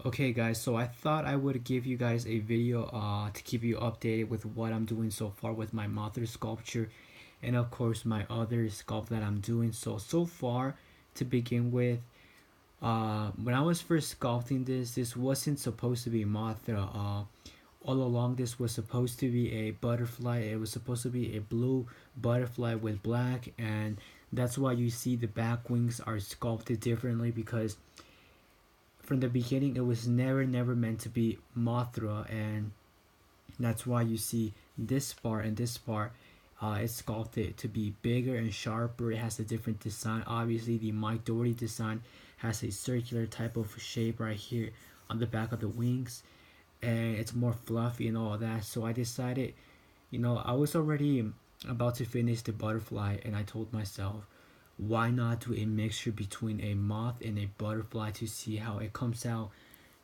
Okay guys, so I thought I would give you guys a video to keep you updated with what I'm doing so far with my mother sculpture and of course my other sculpt that I'm doing. So far, to begin with, when I was first sculpting this wasn't supposed to be Mothra. All along this was supposed to be a butterfly. It was supposed to be a blue butterfly with black, and that's why you see the back wings are sculpted differently, because from the beginning it was never meant to be Mothra, and that's why you see this part and this part. It's sculpted to be bigger and sharper. It has a different design. Obviously, the Mike Doherty design has a circular type of shape right here on the back of the wings, and it's more fluffy and all that. So I decided, I was already about to finish the butterfly, and I told myself, why not do a mixture between a moth and a butterfly to see how it comes out.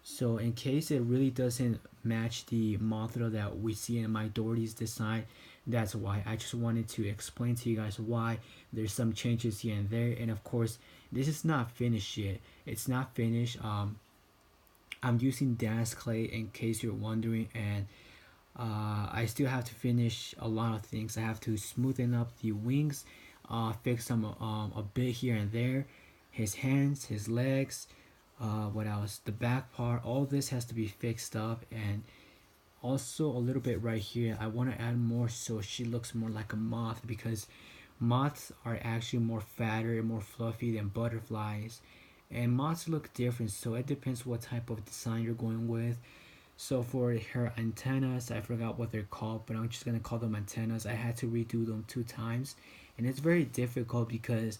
So in case it really doesn't match the Mothra that we see in Mike Doherty's design, that's why I just wanted to explain to you guys why there's some changes here and there. And of course, this is not finished yet. It's not finished. I'm using dance clay in case you're wondering, and I still have to finish a lot of things. I have to smoothen up the wings, fix them a bit here and there, his hands, his legs, what else? The back part. All this has to be fixed up, and also a little bit right here. I want to add more so she looks more like a moth, because moths are actually more fatter and more fluffy than butterflies, and moths look different. So it depends what type of design you're going with. So for her antennas, I forgot what they're called, but I'm just gonna call them antennas. I had to redo them 2 times, and it's very difficult because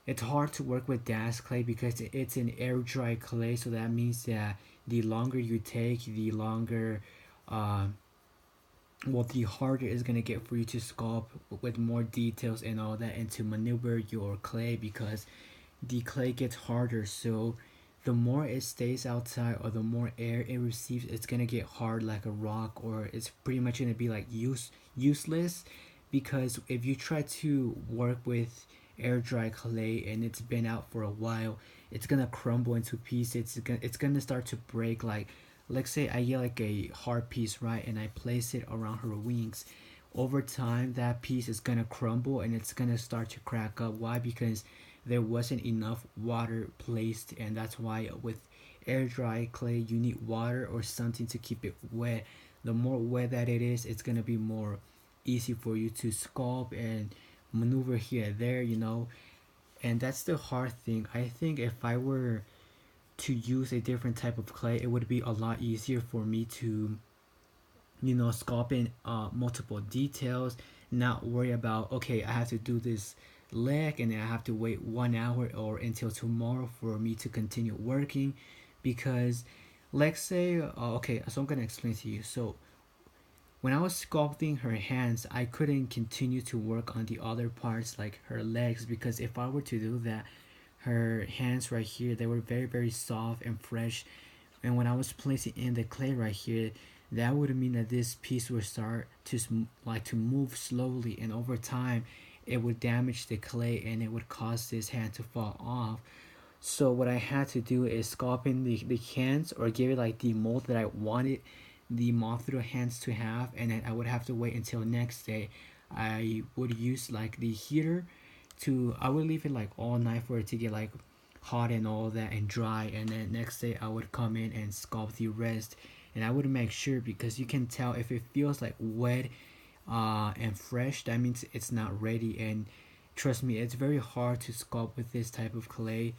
it's hard to work with dance clay because it's an air dry clay. So that means that the longer you take, the longer, uh, well, the harder it's gonna get for you to sculpt with more details and all that, and to maneuver your clay, because the clay gets harder. So the more it stays outside or the more air it receives, it's gonna get hard like a rock, or it's pretty much gonna be like useless. Because if you try to work with air dry clay and it's been out for a while, it's gonna crumble into pieces. It's gonna start to break. Like, let's say I get like a hard piece, right, and I place it around her wings. Over time, that piece is gonna crumble and it's gonna start to crack up. Why? Because there wasn't enough water placed, and that's why with air dry clay you need water or something to keep it wet. The more wet that it is, it's gonna be more easy for you to sculpt and maneuver here and there, and that's the hard thing. I think if I were to use a different type of clay, it would be a lot easier for me to, sculpt in multiple details, not worry about, okay, I have to do this leg and then I have to wait 1 hour or until tomorrow for me to continue working. Because let's say, okay, so I'm gonna explain to you. So when I was sculpting her hands, I couldn't continue to work on the other parts like her legs, because if I were to do that, her hands right here, they were very soft and fresh, and when I was placing in the clay right here, that would mean that this piece would start to to move slowly, and over time it would damage the clay and it would cause this hand to fall off. So what I had to do is sculpt in the hands, or give it like the mold that I wanted the Mothra hands to have, and then I would have to wait until next day. I would use like the heater to, I would leave it like all night for it to get like hot and all that and dry, and then next day I would come in and sculpt the rest. And I would make sure, because you can tell if it feels like wet and fresh, that means it's not ready. And trust me, it's very hard to sculpt with this type of clay.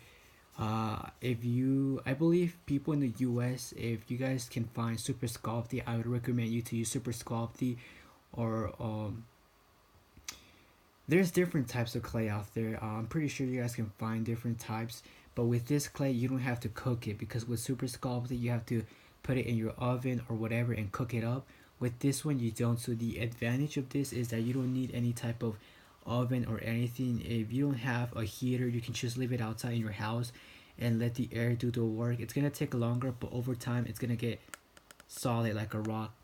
If you, I believe people in the US, if you guys can find Super Sculpty, I would recommend you to use Super Sculpty. Or there's different types of clay out there. I'm pretty sure you guys can find different types, but with this clay you don't have to cook it, because with Super Sculpty you have to put it in your oven or whatever and cook it up. With this one you don't. So the advantage of this is that you don't need any type of oven or anything. If you don't have a heater, you can just leave it outside in your house and let the air do the work. It's gonna take longer, but over time it's gonna get solid like a rock.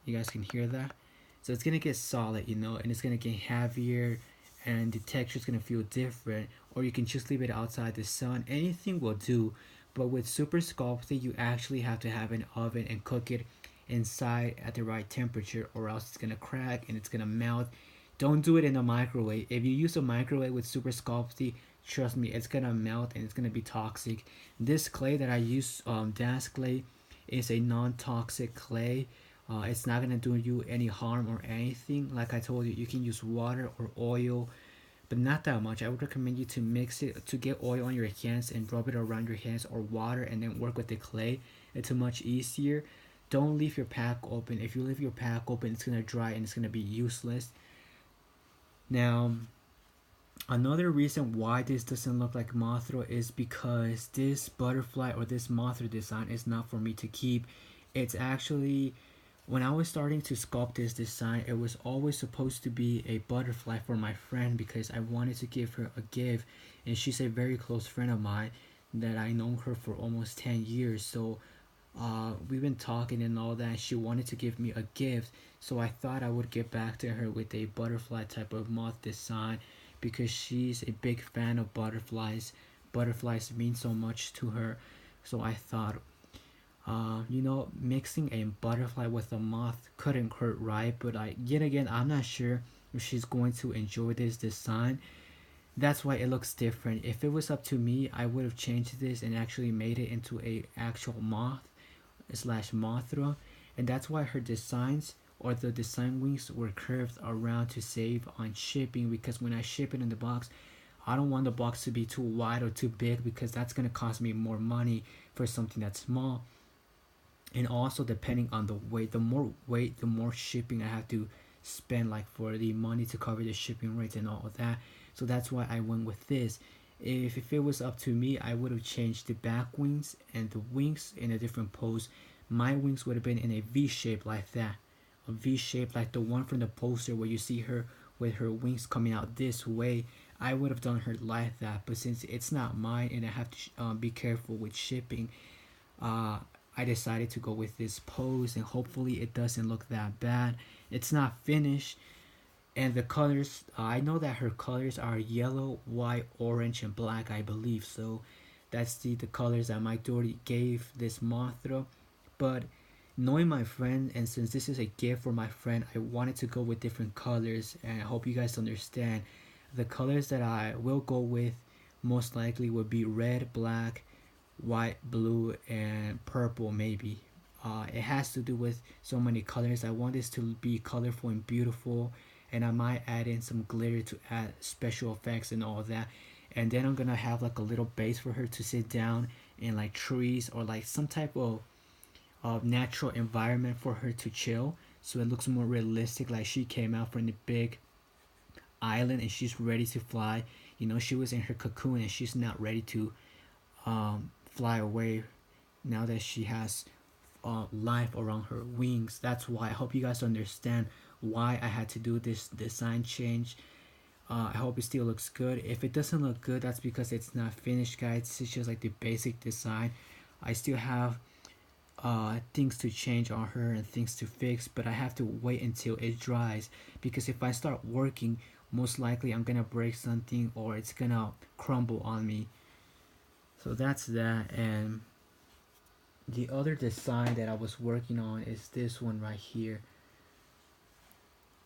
You guys can hear that? So it's gonna get solid, and it's gonna get heavier, and the texture is gonna feel different. Or you can just leave it outside the sun. Anything will do, But with super sculpting, you actually have to have an oven and cook it inside at the right temperature, or else it's gonna crack and it's gonna melt. Don't do it in a microwave. If you use a microwave with super sculpting, trust me, it's gonna melt and it's gonna be toxic. This clay that I use, Das clay, is a non-toxic clay. It's not gonna do you any harm or anything. Like I told you, you can use water or oil, but not that much. I would recommend you to mix it, to get oil on your hands and rub it around your hands, or water, and then work with the clay. It's much easier. Don't leave your pack open. If you leave your pack open, it's gonna dry and it's gonna be useless. Now, another reason why this doesn't look like Mothra is because this butterfly or this Mothra design is not for me to keep. It's actually, when I was starting to sculpt this design, it was always supposed to be a butterfly for my friend because I wanted to give her a gift, and she's a very close friend of mine that I known her for almost 10 years. So we've been talking and all that. She wanted to give me a gift, so I thought I would get back to her with a butterfly type of moth design because she's a big fan of butterflies. Butterflies mean so much to her, so I thought, mixing a butterfly with a moth couldn't hurt, right? But yet again, I'm not sure if she's going to enjoy this design. That's why it looks different. If it was up to me, I would have changed this and actually made it into a actual moth slash Mothra, and that's why her designs or the design wings were curved around to save on shipping, because when I ship it in the box, I don't want the box to be too wide or too big because that's going to cost me more money for something that's small. And also, depending on the weight, the more weight, the more shipping I have to spend, like for the money to cover the shipping rates and all of that. So that's why I went with this. If it was up to me, I would have changed the back wings and the wings in a different pose. My wings would have been in a V shape like that, a V shape like the one from the poster where you see her with her wings coming out this way. I would have done her like that, but since it's not mine and I have to be careful with shipping, uh, I decided to go with this pose, and hopefully it doesn't look that bad. It's not finished, and the colors, I know that her colors are yellow, white, orange, and black, I believe. So that's the colors that Mike Doherty gave this Mothra. But knowing my friend, and since this is a gift for my friend, I wanted to go with different colors, and I hope you guys understand. The colors that I will go with most likely would be red, black, white, blue, and purple maybe. It has to do with so many colors. I want this to be colorful and beautiful, and I might add in some glitter to add special effects and all that. And then I'm gonna have like a little base for her to sit down in, like trees or like some type of natural environment for her to chill, so it looks more realistic, like she came out from the big island and she's ready to fly. She was in her cocoon and she's not ready to fly away now that she has life around her wings. That's why I hope you guys understand why I had to do this design change. I hope it still looks good. If it doesn't look good, that's because it's not finished, guys. It's just like the basic design. I still have things to change on her and things to fix, but I have to wait until it dries, because if I start working, most likely I'm gonna break something or it's gonna crumble on me. So that's that. And the other design that I was working on is this one right here.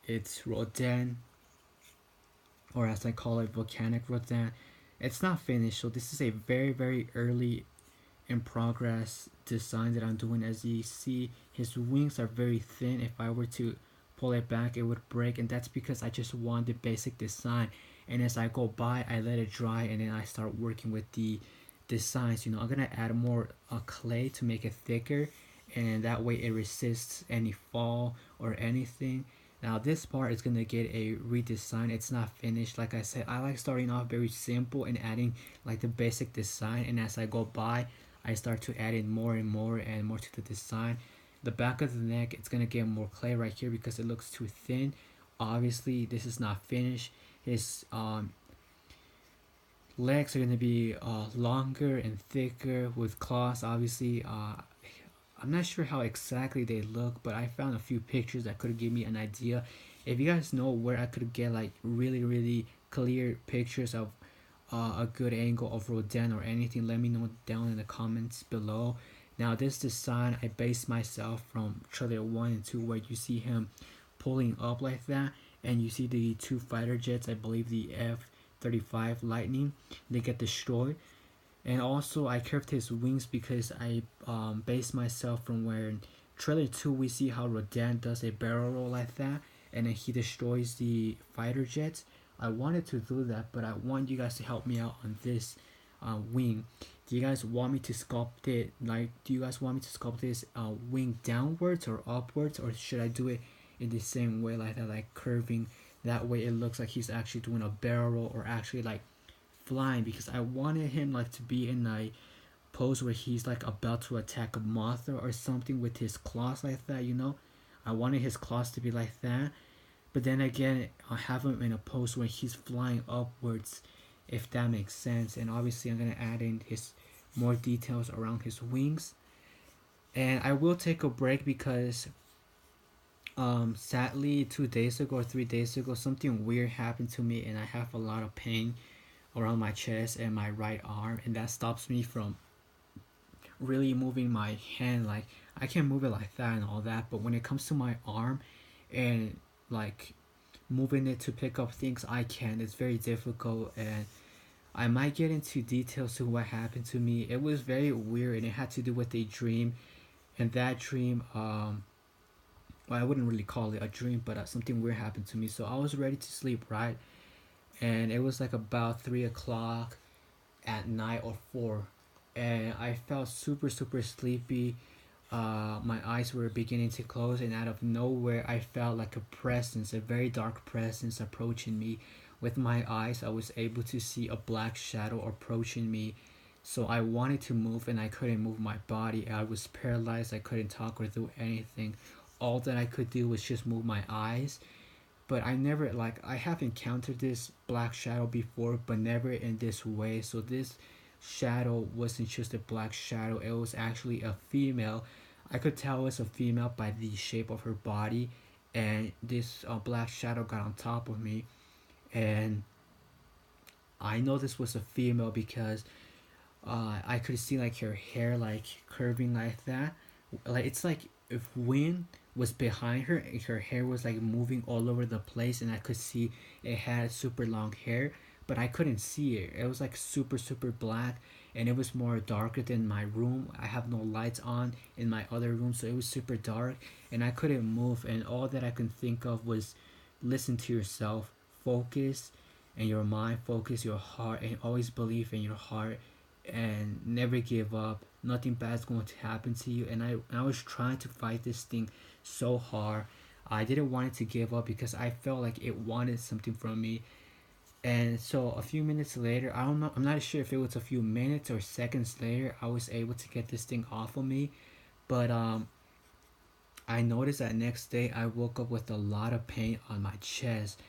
It's Rodin, or as I call it, volcanic Rodin. It's not finished, so this is a very, very early in progress design that I'm doing. As you see, his wings are very thin. If I were to pull it back, it would break, and that's because I just want the basic design. And as I go by, I let it dry, and then I start working with the designs. I'm gonna add more clay to make it thicker, and that way it resists any fall or anything. Now this part is gonna get a redesign. It's not finished. Like I said, I like starting off very simple and adding like the basic design, and as I go by, I start to add in more and more and more to the design. The back of the neck, it's gonna get more clay right here because it looks too thin. Obviously this is not finished. His legs are gonna be longer and thicker with claws. Obviously, I'm not sure how exactly they look, but I found a few pictures that could give me an idea. If you guys know where I could get like really, really clear pictures of a good angle of Rodan or anything, let me know down in the comments below. Now this design, I based myself from trailer 1 and 2, where you see him pulling up like that, and you see the two fighter jets, I believe the F-35 Lightning, they get destroyed. And also I curved his wings because I based myself from where in trailer 2 we see how Rodan does a barrel roll like that, and then he destroys the fighter jets. I wanted to do that, but I want you guys to help me out on this wing. Do you guys want me to sculpt it, like, do you guys want me to sculpt this wing downwards or upwards, or should I do it in the same way like that, like curving, that way it looks like he's actually doing a barrel roll or actually like flying? Because I wanted him like to be in a pose where he's like about to attack a Mothra or something with his claws like that, you know. I wanted his claws to be like that, but then again I have him in a pose where he's flying upwards, if that makes sense. And obviously I'm gonna add in his more details around his wings. And I will take a break because sadly 2 days ago or 3 days ago something weird happened to me, and I have a lot of pain around my chest and my right arm, and that stops me from really moving my hand. Like, I can move it like that and all that, but when it comes to my arm and like moving it to pick up things, I can, it's very difficult. And I might get into details to what happened to me. It was very weird, and it had to do with a dream. And that dream, well, I wouldn't really call it a dream, but something weird happened to me. So I was ready to sleep, right? And it was like about 3 o'clock at night or 4, and I felt super super sleepy. My eyes were beginning to close, and out of nowhere I felt like a presence, a very dark presence approaching me. With my eyes I was able to see a black shadow approaching me. So I wanted to move and I couldn't move my body. I was paralyzed, I couldn't talk or do anything. All that I could do was just move my eyes. But I never, like, I have encountered this black shadow before, but never in this way. So this shadow wasn't just a black shadow, it was actually a female. I could tell it was a female by the shape of her body. And this black shadow got on top of me, and I know this was a female because I could see like her hair like curving like that. Like, it's like if wind was behind her, her hair was like moving all over the place, and I could see it had super long hair, but I couldn't see it. It was like super super black, and it was more darker than my room. I have no lights on in my other room, so it was super dark, and I couldn't move. And all that I could think of was listen to yourself, focus, and your mind, focus your heart, and always believe in your heart, and never give up. Nothing bad is going to happen to you. And I was trying to fight this thing so hard. I didn't want it to give up because I felt like it wanted something from me. And so a few minutes later, I don't know, I'm not sure if it was a few minutes or seconds later, I was able to get this thing off of me. But I noticed that next day I woke up with a lot of pain on my chest.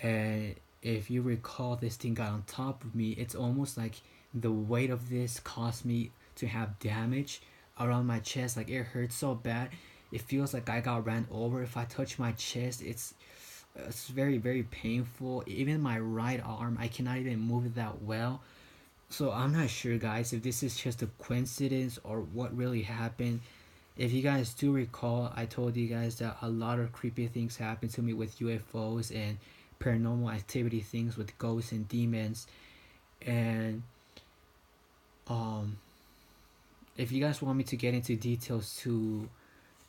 And if you recall, this thing got on top of me. It's almost like the weight of this caused me to have damage around my chest. Like, it hurts so bad, it feels like I got ran over. If I touch my chest, it's very very painful. Even my right arm, I cannot even move it that well. So I'm not sure, guys, if this is just a coincidence or what really happened. If you guys do recall, I told you guys that a lot of creepy things happened to me with UFOs and paranormal activity things with ghosts and demons. And if you guys want me to get into details to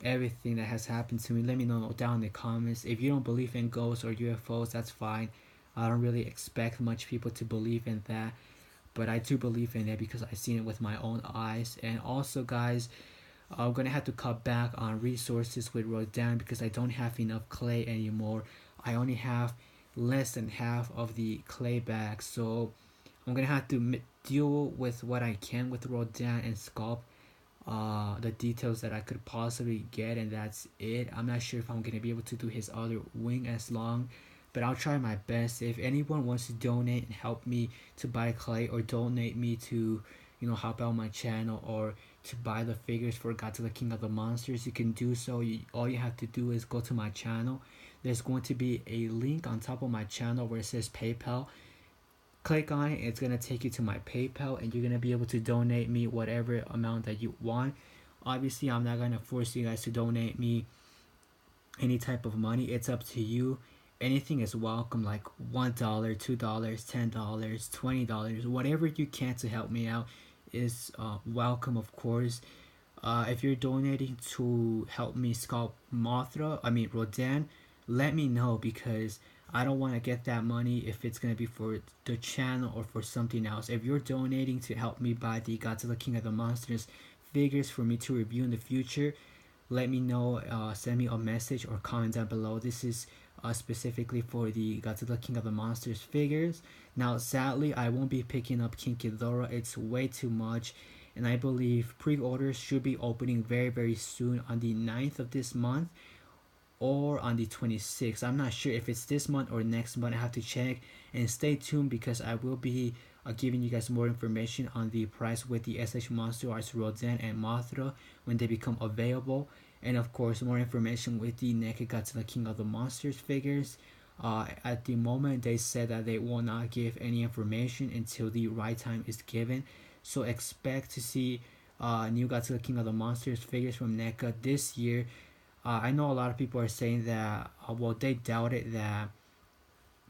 everything that has happened to me, let me know down in the comments. If you don't believe in ghosts or UFOs, that's fine. I don't really expect much people to believe in that, but I do believe in it because I've seen it with my own eyes. And also, guys, I'm gonna have to cut back on resources with Rodan because I don't have enough clay anymore. I only have less than half of the clay bags, so I'm gonna have to deal with what I can with Rodan and sculpt the details that I could possibly get, and that's it. I'm not sure if I'm gonna be able to do his other wing as long, but I'll try my best. If anyone wants to donate and help me to buy clay, or donate me to, you know, help out my channel, or to buy the figures for Godzilla King of the Monsters, you can do so. All you have to do is go to my channel. There's going to be a link on top of my channel where it says PayPal. Click on it, it's gonna take you to my PayPal, and you're gonna be able to donate me whatever amount that you want. Obviously, I'm not gonna force you guys to donate me any type of money. It's up to you. Anything is welcome, like $1, $2, $10, $20, whatever you can to help me out is welcome, of course. If you're donating to help me sculpt Rodan, let me know, because I don't want to get that money if it's going to be for the channel or for something else. If you're donating to help me buy the Godzilla King of the Monsters figures for me to review in the future, let me know. Send me a message or comment down below. This is specifically for the Godzilla King of the Monsters figures. Now, sadly, I won't be picking up King Ghidorah. It's way too much, and I believe pre-orders should be opening very, very soon on the 9th of this month or on the 26th. I'm not sure if it's this month or next month. I have to check, and stay tuned, because I will be giving you guys more information on the price with the SH Monster Arts Rodan and Mothra when they become available, and of course more information with the Naked Godzilla King of the Monsters figures. At the moment, they said that they will not give any information until the right time is given, so expect to see new Godzilla King of the Monsters figures from NECA this year. I know a lot of people are saying that they doubted that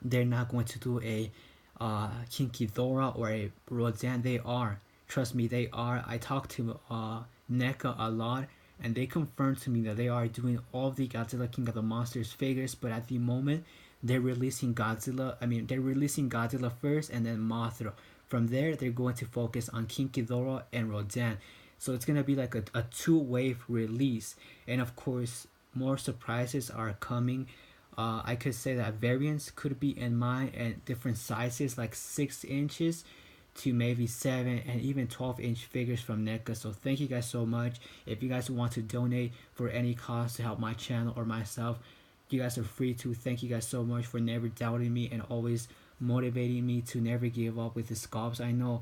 they're not going to do a King Ghidorah or a Rodan. They are. Trust me, they are. I talked to NECA a lot, and they confirmed to me that they are doing all the Godzilla King of the Monsters figures, but at the moment, they're releasing Godzilla. They're releasing Godzilla first and then Mothra. From there, they're going to focus on King Ghidorah and Rodan. So it's going to be like a two-wave release. And of course, more surprises are coming. I could say that variants could be in mind at different sizes, like 6 inches to maybe 7 and even 12-inch figures from NECA. So thank you guys so much. If you guys want to donate for any cause to help my channel or myself, you guys are free to. Thank you guys so much for never doubting me and always motivating me to never give up with the sculpts. I know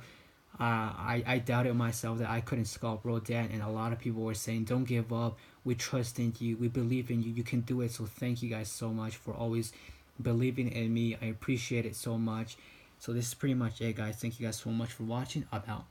I doubted myself that I couldn't sculpt Rodan, and a lot of people were saying, don't give up, we trust in you, we believe in you, you can do it. So thank you guys so much for always believing in me. I appreciate it so much. So this is pretty much it, guys. Thank you guys so much for watching. I'm out.